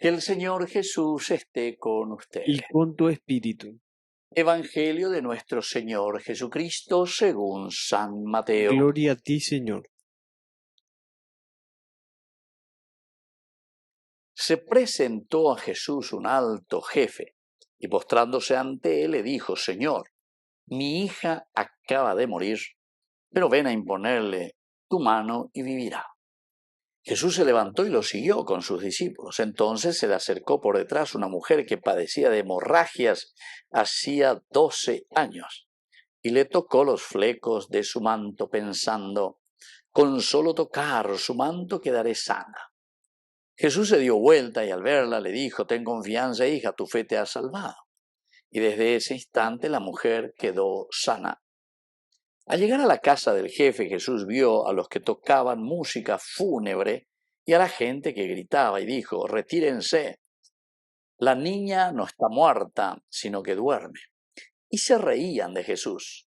Que el Señor Jesús esté con y ustedes. con tu espíritu. Evangelio de nuestro Señor Jesucristo según San Mateo. Gloria a ti, Señor. Se presentó a Jesús un alto jefe y postrándose ante él le dijo: Señor, mi hija acaba de morir, pero ven a imponerle tu mano y vivirá. Jesús se levantó y lo siguió con sus discípulos. Entonces se le acercó por detrás una mujer que padecía de hemorragias hacía 12 años y le tocó los flecos de su manto pensando: con solo tocar su manto quedaré sana. Jesús se dio vuelta y al verla le dijo: ten confianza, hija, tu fe te ha salvado. Y desde ese instante la mujer quedó sana. Al llegar a la casa del jefe, Jesús vio a los que tocaban música fúnebre y a la gente que gritaba y dijo: retírense, la niña no está muerta, sino que duerme. Y se reían de Jesús.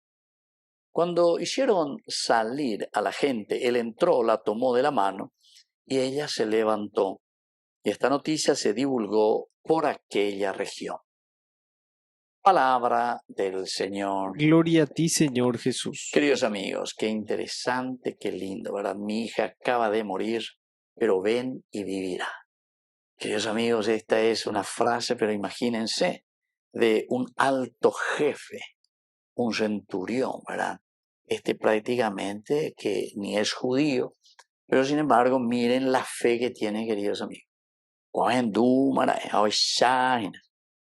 Cuando hicieron salir a la gente, él entró, la tomó de la mano y ella se levantó. Y esta noticia se divulgó por aquella región. Palabra del Señor. Gloria a ti, Señor Jesús. Queridos amigos, qué interesante, qué lindo, ¿verdad? Mi hija acaba de morir, pero ven y vivirá. Queridos amigos, esta es una frase, pero imagínense, de un alto jefe, un centurión, ¿verdad? Prácticamente que ni es judío, pero sin embargo, miren la fe que tiene, queridos amigos.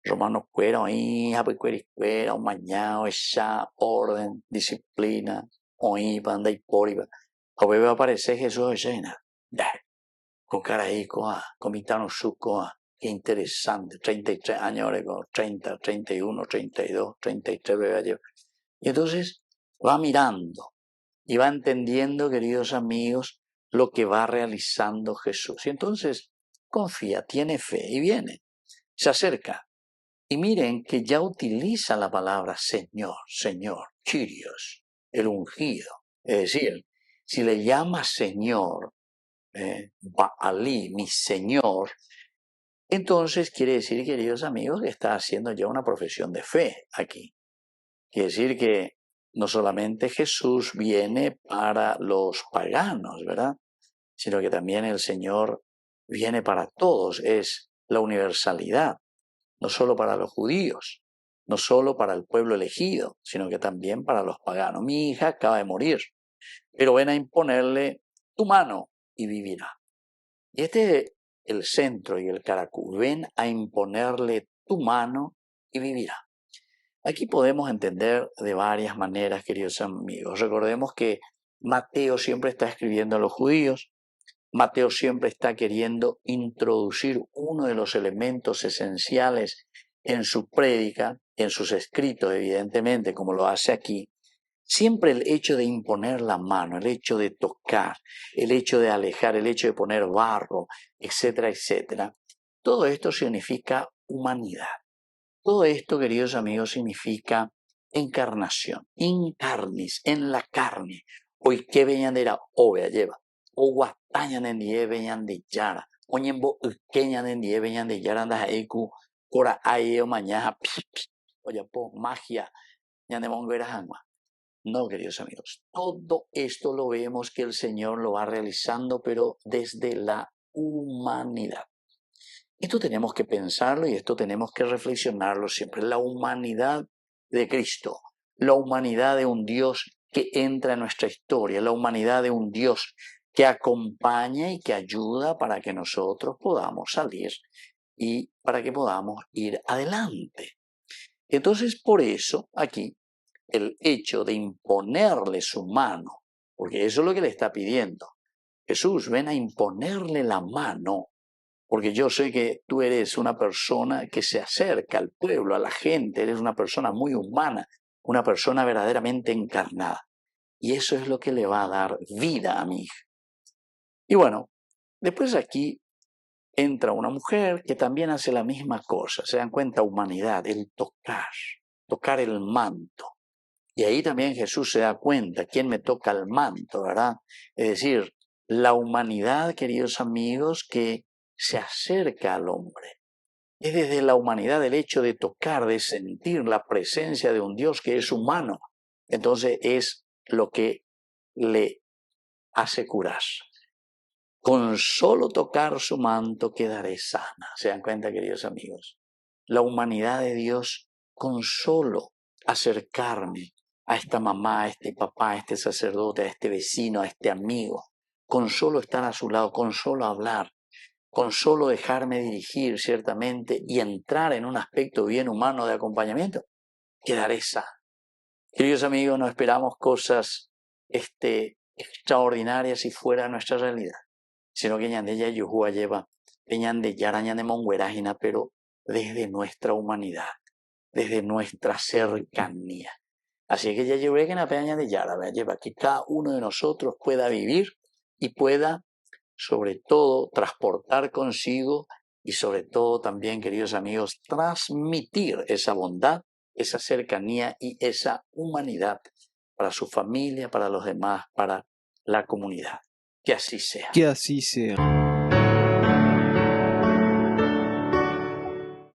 Romanos cuera, hija, pues cuera, un mañana, esa orden, disciplina, oí, banda y poriba. A ver, va a aparecer Jesús llena. Con cara ahí, con mitano suco, qué interesante. 33 años, 30, 31, 32, 33 bebés. Y entonces va mirando y va entendiendo, queridos amigos, lo que va realizando Jesús. Y entonces confía, tiene fe y viene, se acerca. Y miren que ya utiliza la palabra Señor, Señor, Kyrios, el ungido. Es decir, si le llama Señor, Baalí, mi Señor, entonces quiere decir, queridos amigos, que está haciendo ya una profesión de fe aquí. Quiere decir que no solamente Jesús viene para los paganos, ¿verdad? Sino que también el Señor viene para todos, es la universalidad. No solo para los judíos, no solo para el pueblo elegido, sino que también para los paganos. Mi hija acaba de morir, pero ven a imponerle tu mano y vivirá. Y este es el centro y el caracú. Ven a imponerle tu mano y vivirá. Aquí podemos entender de varias maneras, queridos amigos. Recordemos que Mateo siempre está escribiendo a los judíos. Mateo siempre está queriendo introducir uno de los elementos esenciales en su prédica, en sus escritos, evidentemente, como lo hace aquí. Siempre el hecho de imponer la mano, el hecho de tocar, el hecho de alejar, el hecho de poner barro, etcétera, etcétera. Todo esto significa humanidad. Todo esto, queridos amigos, significa encarnación. Incarnis, en la carne. Hoy que venían de la ovea lleva. O guatañan en die venían de yara. Oñembo uqueñan en die venían de yara andas eku. Cora aeo mañana. Oye, po, magia. Ya de mongueras agua. No, queridos amigos. Todo esto lo vemos que el Señor lo va realizando, pero desde la humanidad. Esto tenemos que pensarlo y esto tenemos que reflexionarlo siempre. La humanidad de Cristo, la humanidad de un Dios que entra en nuestra historia, la humanidad de un Dios que acompaña y que ayuda para que nosotros podamos salir y para que podamos ir adelante. Entonces, por eso, aquí, el hecho de imponerle su mano, porque eso es lo que le está pidiendo. Jesús, ven a imponerle la mano. Porque yo sé que tú eres una persona que se acerca al pueblo, a la gente, eres una persona muy humana, una persona verdaderamente encarnada. Y eso es lo que le va a dar vida a mi hija. Y bueno, después aquí entra una mujer que también hace la misma cosa. Se dan cuenta, humanidad, el tocar el manto. Y ahí también Jesús se da cuenta, ¿quién me toca el manto, verdad? Es decir, la humanidad, queridos amigos, que se acerca al hombre. Es desde la humanidad el hecho de tocar, de sentir la presencia de un Dios que es humano. Entonces es lo que le hace curar. Con solo tocar su manto quedaré sana. ¿Se dan cuenta, queridos amigos? La humanidad de Dios, con solo acercarme a esta mamá, a este papá, a este sacerdote, a este vecino, a este amigo, con solo estar a su lado, con solo hablar, con solo dejarme dirigir ciertamente y entrar en un aspecto bien humano de acompañamiento, quedaré sano. Queridos amigos, no esperamos cosas extraordinarias si fuera nuestra realidad, sino que ñande ya yuhua lleva, ñande yara ñande monguerajina, pero desde nuestra humanidad, desde nuestra cercanía. Así que ya llevé que la peña de yara, lleva que cada uno de nosotros pueda vivir y pueda, sobre todo, transportar consigo y sobre todo también, queridos amigos, transmitir esa bondad, esa cercanía y esa humanidad para su familia, para los demás, para la comunidad. Que así sea. Que así sea.